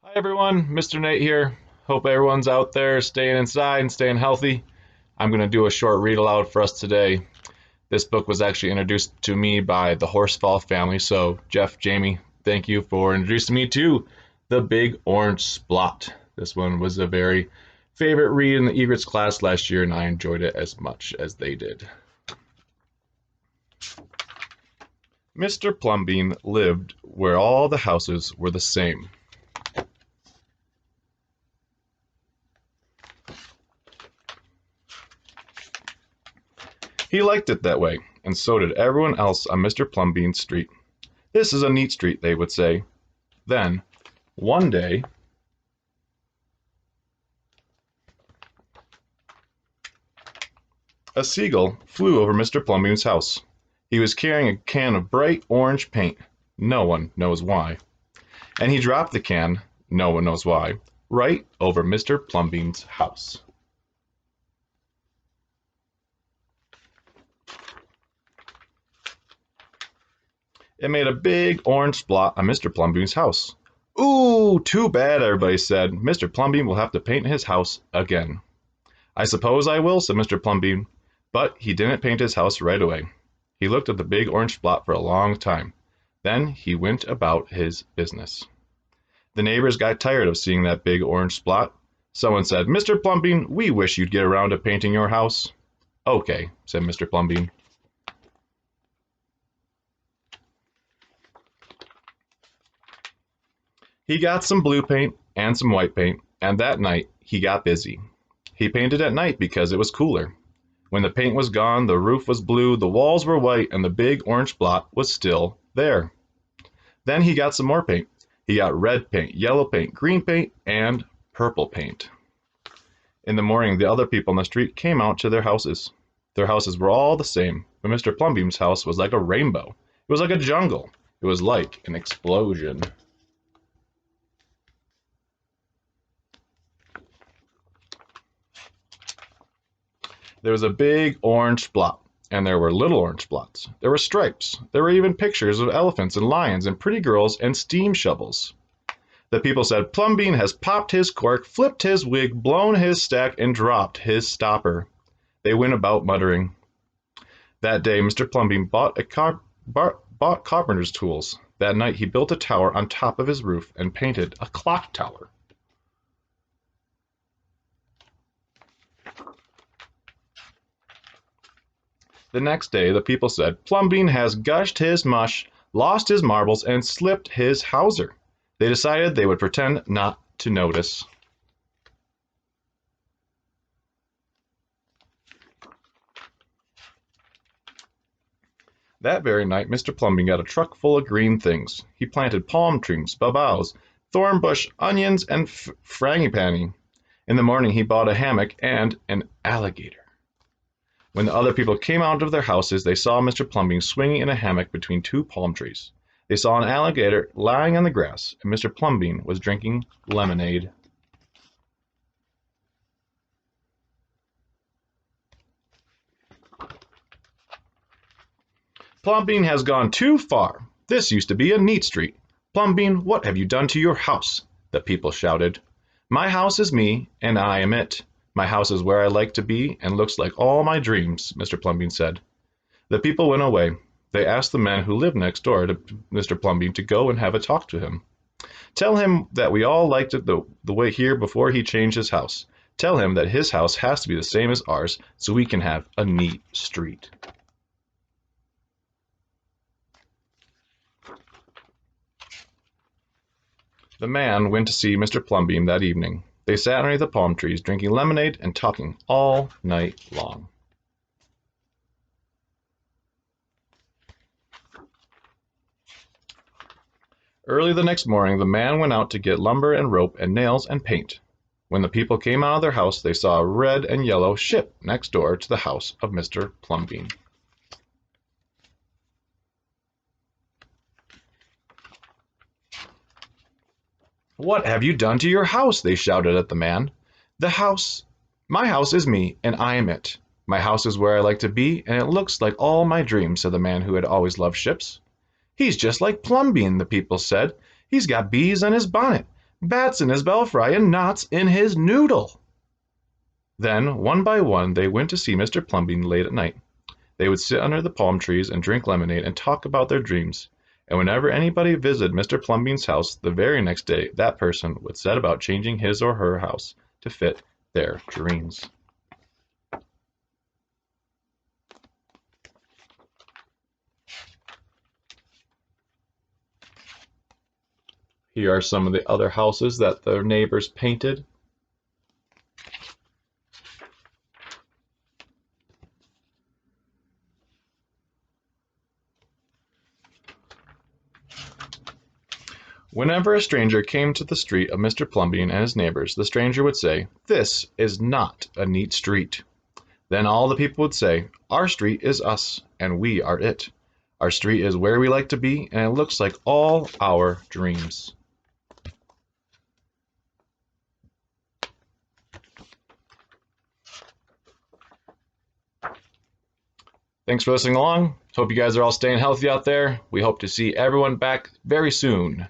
Hi everyone, Mr. Nate here. Hope everyone's out there staying inside and staying healthy. I'm going to do a short read aloud for us today. This book was actually introduced to me by the Horsefall family, so Jeff, Jamie, thank you for introducing me to The Big Orange Splot. This one was a very favorite read in the Egrets class last year, and I enjoyed it as much as they did. Mr. Plumbean lived where all the houses were the same. He liked it that way, and so did everyone else on Mr. Plumbean's street. This is a neat street, they would say. Then, one day, a seagull flew over Mr. Plumbean's house. He was carrying a can of bright orange paint. No one knows why. And he dropped the can, no one knows why, right over Mr. Plumbean's house. It made a big orange splot on Mr. Plumbean's house. Ooh, too bad, everybody said. Mr. Plumbean will have to paint his house again. I suppose I will, said Mr. Plumbean. But he didn't paint his house right away. He looked at the big orange splot for a long time. Then he went about his business. The neighbors got tired of seeing that big orange splot. Someone said, Mr. Plumbean, we wish you'd get around to painting your house. Okay, said Mr. Plumbean. He got some blue paint and some white paint, and that night he got busy. He painted at night because it was cooler. When the paint was gone, the roof was blue, the walls were white, and the big orange blot was still there. Then he got some more paint. He got red paint, yellow paint, green paint, and purple paint. In the morning, the other people in the street came out to their houses. Their houses were all the same, but Mr. Plumbean's house was like a rainbow. It was like a jungle. It was like an explosion. There was a big orange splot, and there were little orange spots. There were stripes. There were even pictures of elephants and lions and pretty girls and steam shovels. The people said, Plumbean has popped his cork, flipped his wig, blown his stack, and dropped his stopper. They went about muttering. That day, Mr. Plumbean bought carpenter's tools. That night, he built a tower on top of his roof and painted a clock tower. The next day, the people said, Plumbean has gushed his mush, lost his marbles, and slipped his hawser. They decided they would pretend not to notice. That very night, Mr. Plumbean got a truck full of green things. He planted palm trees, babaus, thorn bush, onions, and frangipani. In the morning, he bought a hammock and an alligator. When the other people came out of their houses, they saw Mr. Plumbean swinging in a hammock between two palm trees. They saw an alligator lying on the grass, and Mr. Plumbean was drinking lemonade. Plumbean has gone too far. This used to be a neat street. Plumbean, what have you done to your house? The people shouted. My house is me, and I am it. My house is where I like to be and looks like all my dreams, Mr. Plumbean said. The people went away. They asked the man who lived next door to Mr. Plumbean to go and have a talk to him. Tell him that we all liked it the way here before he changed his house. Tell him that his house has to be the same as ours so we can have a neat street. The man went to see Mr. Plumbean that evening. They sat underneath the palm trees, drinking lemonade and talking all night long. Early the next morning, the man went out to get lumber and rope and nails and paint. When the people came out of their house, they saw a red and yellow ship next door to the house of Mr. Plumbean. What have you done to your house? They shouted at the man. My house is me, and I am it. My house is where I like to be, and it looks like all my dreams, said the man who had always loved ships. He's just like Plumbean, the people said. He's got bees on his bonnet. Bats in his belfry and knots in his noodle. Then, one by one, they went to see Mr. Plumbean late at night. They would sit under the palm trees and drink lemonade and talk about their dreams. And whenever anybody visited Mr. Plumbean's house the very next day, that person would set about changing his or her house to fit their dreams. Here are some of the other houses that the neighbors painted. Whenever a stranger came to the street of Mr. Plumbean and his neighbors, the stranger would say, "This is not a neat street." Then all the people would say, "Our street is us, and we are it. Our street is where we like to be, and it looks like all our dreams." Thanks for listening along. Hope you guys are all staying healthy out there. We hope to see everyone back very soon.